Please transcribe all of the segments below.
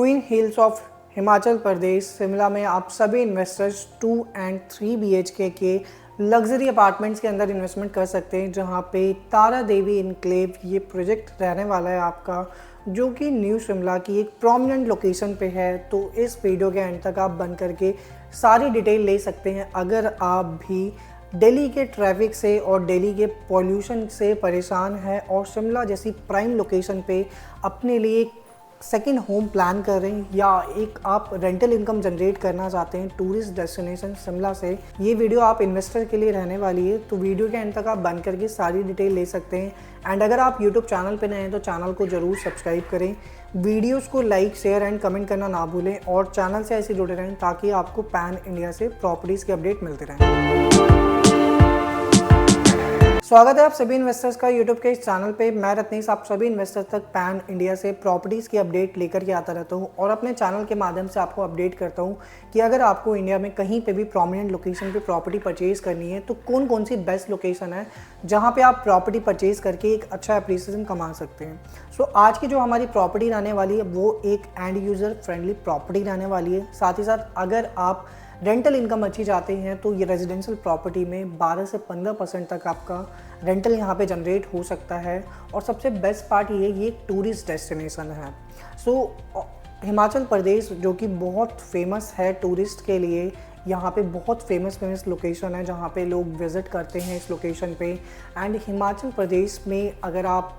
Green hills of Himachal Pradesh Shimla में आप सभी इन्वेस्टर्स 2 एंड 3 BHK के लग्जरी अपार्टमेंट्स के अंदर इन्वेस्टमेंट कर सकते हैं, जहां पे तारा देवी इनक्लेव ये प्रोजेक्ट रहने वाला है आपका, जो कि न्यू शिमला की एक प्रोमिनेंट लोकेशन पे है। तो इस वीडियो के एंड तक आप बन करके सारी डिटेल ले सकते हैं। अगर आप भी दिल्ली के ट्रैफिक से और दिल्ली के पॉल्यूशन से परेशान हैं और शिमला जैसी प्राइम लोकेशन पे अपने लिए सेकंड होम प्लान कर रहे हैं या एक आप रेंटल इनकम जनरेट करना चाहते हैं टूरिस्ट डेस्टिनेशन शिमला से, ये वीडियो आप इन्वेस्टर के लिए रहने वाली है। तो वीडियो के एंड तक आप बन करके सारी डिटेल ले सकते हैं। एंड अगर आप यूट्यूब चैनल पे नए हैं तो चैनल को ज़रूर सब्सक्राइब करें, वीडियोस को लाइक शेयर एंड कमेंट करना ना भूलें और चैनल से ऐसे जुड़े रहें ताकि आपको पैन इंडिया से प्रॉपर्टीज़ के अपडेट मिलते रहें। स्वागत है आप सभी इन्वेस्टर्स का यूट्यूब के इस चैनल पे। मैं रत्नेश आप सभी इन्वेस्टर्स तक पैन इंडिया से प्रॉपर्टीज़ की अपडेट लेकर के आता रहता हूँ और अपने चैनल के माध्यम से आपको अपडेट करता हूँ कि अगर आपको इंडिया में कहीं पे भी प्रोमिनेंट लोकेशन पे प्रॉपर्टी परचेज़ करनी है तो कौन कौन सी बेस्ट लोकेशन है जहाँ पे आप प्रॉपर्टी परचेज़ करके एक अच्छा एप्रिसिएशन कमा सकते हैं। सो आज की जो हमारी प्रॉपर्टी रहने वाली है वो एक एंड यूज़र फ्रेंडली प्रॉपर्टी रहने वाली है। साथ ही साथ अगर आप रेंटल इनकम अच्छी चाहते हैं तो ये रेजिडेंशियल प्रॉपर्टी में 12 से 15% तक आपका रेंटल यहाँ पे जनरेट हो सकता है। और सबसे बेस्ट पार्ट ये एक टूरिस्ट डेस्टिनेशन है। सो हिमाचल प्रदेश जो कि बहुत फेमस है टूरिस्ट के लिए, यहाँ पे बहुत फेमस लोकेशन है जहाँ पे लोग विज़िट करते हैं इस लोकेशन पे। एंड हिमाचल प्रदेश में अगर आप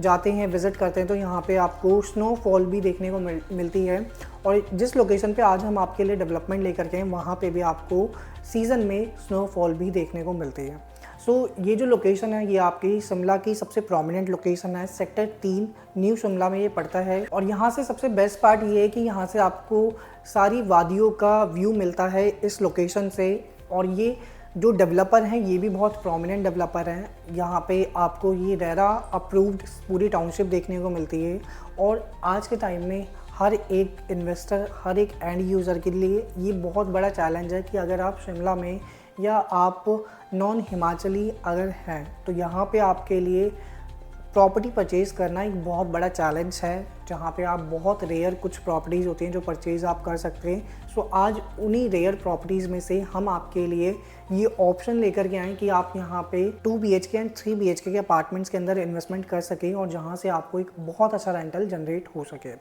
जाते हैं विज़िट करते हैं तो यहाँ पे आपको स्नोफॉल भी देखने को मिलती है। और जिस लोकेशन पे आज हम आपके लिए डेवलपमेंट लेकर के हैं वहाँ पे भी आपको सीज़न में स्नोफॉल भी देखने को मिलती है। सो ये जो लोकेशन है ये आपकी शिमला की सबसे प्रोमिनेंट लोकेशन है। सेक्टर 3 न्यू शिमला में ये पड़ता है। और यहाँ से सबसे बेस्ट पार्ट ये है कि यहाँ से आपको सारी वादियों का व्यू मिलता है इस लोकेशन से। और ये जो डेवलपर हैं ये भी बहुत प्रोमिनेंट डेवलपर हैं। यहाँ पे आपको ये रेरा अप्रूव्ड पूरी टाउनशिप देखने को मिलती है। और आज के टाइम में हर एक इन्वेस्टर, हर एक एंड यूज़र के लिए ये बहुत बड़ा चैलेंज है कि अगर आप शिमला में या आप नॉन हिमाचली अगर हैं तो यहाँ पे आपके लिए प्रॉपर्टी परचेज़ करना एक बहुत बड़ा चैलेंज है, जहाँ पे आप बहुत रेयर कुछ प्रॉपर्टीज़ होती हैं जो परचेज़ आप कर सकते हैं। सो आज उन्हीं रेयर प्रॉपर्टीज़ में से हम आपके लिए ये ऑप्शन लेकर के आए कि आप यहाँ पे 2 BHK एंड 3 BHK के अपार्टमेंट्स के अंदर इन्वेस्टमेंट कर सकें और जहाँ से आपको एक बहुत अच्छा रेंटल जनरेट हो सके।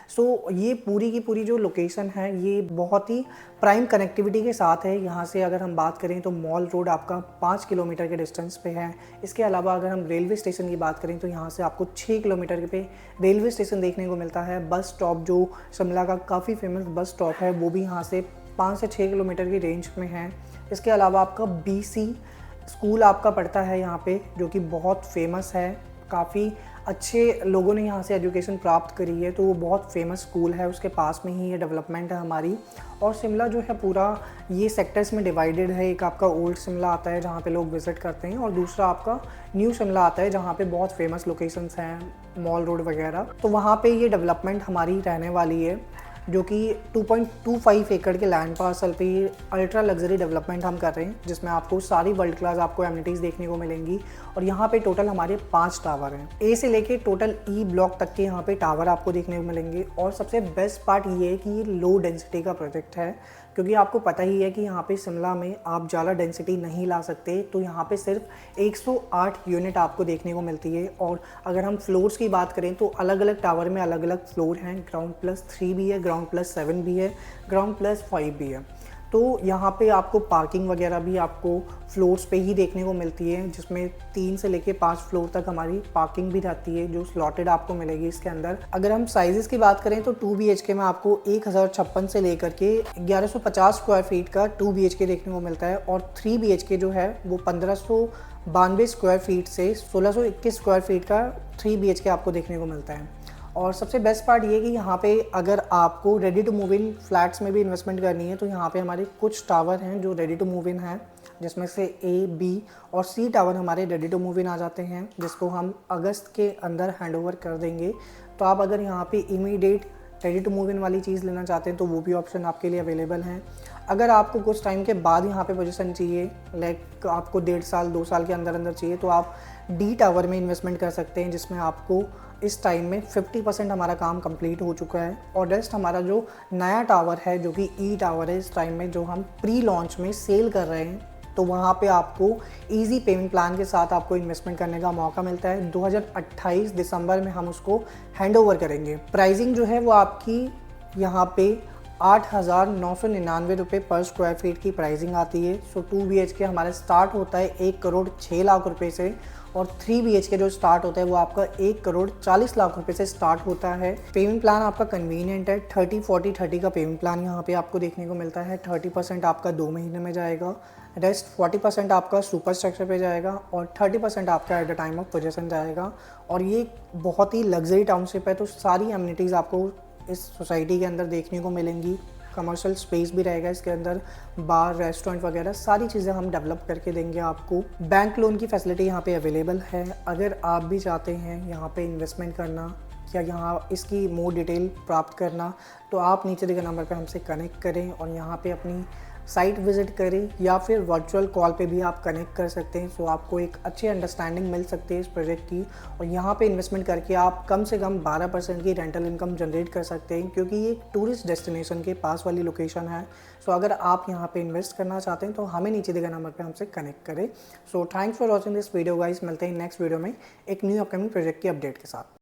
सो ये पूरी की पूरी जो लोकेशन है ये बहुत ही प्राइम कनेक्टिविटी के साथ है। यहाँ से अगर हम बात करें तो मॉल रोड आपका 5 किलोमीटर के डिस्टेंस पे है। इसके अलावा अगर हम रेलवे स्टेशन की बात करें तो यहाँ से आपको 6 किलोमीटर पे रेलवे स्टेशन देखने को मिलता है। बस स्टॉप जो शिमला का काफ़ी फेमस बस स्टॉप है वो भी यहाँ से 5 से 6 किलोमीटर की रेंज में है। इसके अलावा आपका BC स्कूल आपका पड़ता है यहाँ पे, जो कि बहुत फेमस है। काफ़ी अच्छे लोगों ने यहाँ से एजुकेशन प्राप्त करी है, तो वो बहुत फेमस स्कूल है, उसके पास में ही ये डेवलपमेंट है हमारी। और शिमला जो है पूरा ये सेक्टर्स में डिवाइडेड है। एक आपका ओल्ड शिमला आता है जहाँ पे लोग विज़िट करते हैं और दूसरा आपका न्यू शिमला आता है जहाँ पे बहुत फेमस लोकेशंस हैं, मॉल रोड वगैरह। तो वहाँ पे ये डेवलपमेंट हमारी रहने वाली है, जो कि 2.25 एकड़ के लैंड पार्सल पे अल्ट्रा लग्जरी डेवलपमेंट हम कर रहे हैं, जिसमें आपको सारी वर्ल्ड क्लास आपको एमिनिटीज़ देखने को मिलेंगी। और यहाँ पे टोटल हमारे 5 टावर हैं, ए से लेके टोटल E ब्लॉक तक के यहाँ पे टावर आपको देखने को मिलेंगे। और सबसे बेस्ट पार्ट ये है कि ये लो डेंसिटी का प्रोजेक्ट है, क्योंकि आपको पता ही है कि यहाँ पे शिमला में आप ज़्यादा डेंसिटी नहीं ला सकते। तो यहाँ पे सिर्फ 108 यूनिट आपको देखने को मिलती है। और अगर हम फ्लोर्स की बात करें तो अलग अलग टावर में अलग अलग फ्लोर हैं। ग्राउंड +3 भी है, ग्राउंड +7 भी है, ग्राउंड +5 भी है। तो यहाँ पे आपको पार्किंग वगैरह भी आपको फ्लोर्स पे ही देखने को मिलती है, जिसमें 3 से लेके 5 फ्लोर तक हमारी पार्किंग भी रहती है जो स्लॉटेड आपको मिलेगी इसके अंदर। अगर हम साइजेस की बात करें तो 2 BHK में आपको 1056 से लेकर के 1150 स्क्वायर फीट का 2 BHK देखने को मिलता है। और 3 BHK जो है वो 1592 स्क्वायर फीट से 1621 स्क्वायर फीट का 3 BHK आपको देखने को मिलता है। और सबसे बेस्ट पार्ट ये कि यहाँ पे अगर आपको ready to move in flats में भी इन्वेस्टमेंट करनी है तो यहाँ पे हमारे कुछ टावर हैं जो रेडी टू मूव इन हैं, जिसमें से A, B और C टावर हमारे रेडी टू मूव इन आ जाते हैं, जिसको हम अगस्त के अंदर हैंडओवर कर देंगे। तो आप अगर यहाँ पे immediate ready to move in वाली चीज़ लेना चाहते हैं तो वो भी ऑप्शन आपके लिए अवेलेबल हैं। अगर आपको कुछ टाइम के बाद यहाँ पे पोजीशन चाहिए, लाइक आपको 1.5 साल 2 साल के अंदर अंदर चाहिए, तो आप D टावर में इन्वेस्टमेंट कर सकते हैं, जिसमें आपको इस टाइम में 50% हमारा काम कंप्लीट हो चुका है और रेस्ट हमारा जो नया टावर है जो कि ई टावर है, इस टाइम में जो हम प्री लॉन्च में सेल कर रहे हैं, तो वहाँ पे आपको इजी पेमेंट प्लान के साथ आपको इन्वेस्टमेंट करने का मौका मिलता है। 2028 दिसंबर में हम उसको हैंड ओवर करेंगे। प्राइसिंग जो है वो आपकी यहाँ पे 8,999 रुपये पर स्क्वायर फीट की प्राइसिंग आती है। सो 2 BHK हमारा स्टार्ट होता है 1,06,00,000 रुपये से और 3 BHK जो स्टार्ट होता है वो आपका 1,40,00,000 रुपये से स्टार्ट होता है। पेमेंट प्लान आपका कन्वीनियंट है, 30-40-30 का पेमेंट प्लान यहाँ पे आपको देखने को मिलता है। 30% आपका 2 महीने में जाएगा, रेस्ट 40% आपका सुपर स्ट्रक्चर पे जाएगा और 30% आपका at the time of possession जाएगा। और ये बहुत ही लग्जरी टाउनशिप है, तो सारी एमिनिटीज़ आपको इस सोसाइटी के अंदर देखने को मिलेंगी। कमर्शियल स्पेस भी रहेगा इसके अंदर, बार, रेस्टोरेंट वगैरह सारी चीज़ें हम डेवलप करके देंगे आपको। बैंक लोन की फैसिलिटी यहाँ पे अवेलेबल है। अगर आप भी चाहते हैं यहाँ पे इन्वेस्टमेंट करना या यहाँ इसकी मोर डिटेल प्राप्त करना, तो आप नीचे दिए गए नंबर पे हमसे कनेक्ट करें और यहाँ पे अपनी साइट विजिट करें या फिर वर्चुअल कॉल पे भी आप कनेक्ट कर सकते हैं। सो आपको एक अच्छी अंडरस्टैंडिंग मिल सकती है इस प्रोजेक्ट की और यहाँ पे इन्वेस्टमेंट करके आप कम से कम 12% की रेंटल इनकम जनरेट कर सकते हैं, क्योंकि ये टूरिस्ट डेस्टिनेशन के पास वाली लोकेशन है। सो अगर आप यहाँ पे इन्वेस्ट करना चाहते हैं तो हमें नीचे दिए गए नंबर पे हमसे कनेक्ट करें। So thanks for watching this video guys. मिलते हैं नेक्स्ट वीडियो में एक न्यू अपकमिंग प्रोजेक्ट की अपडेट के साथ।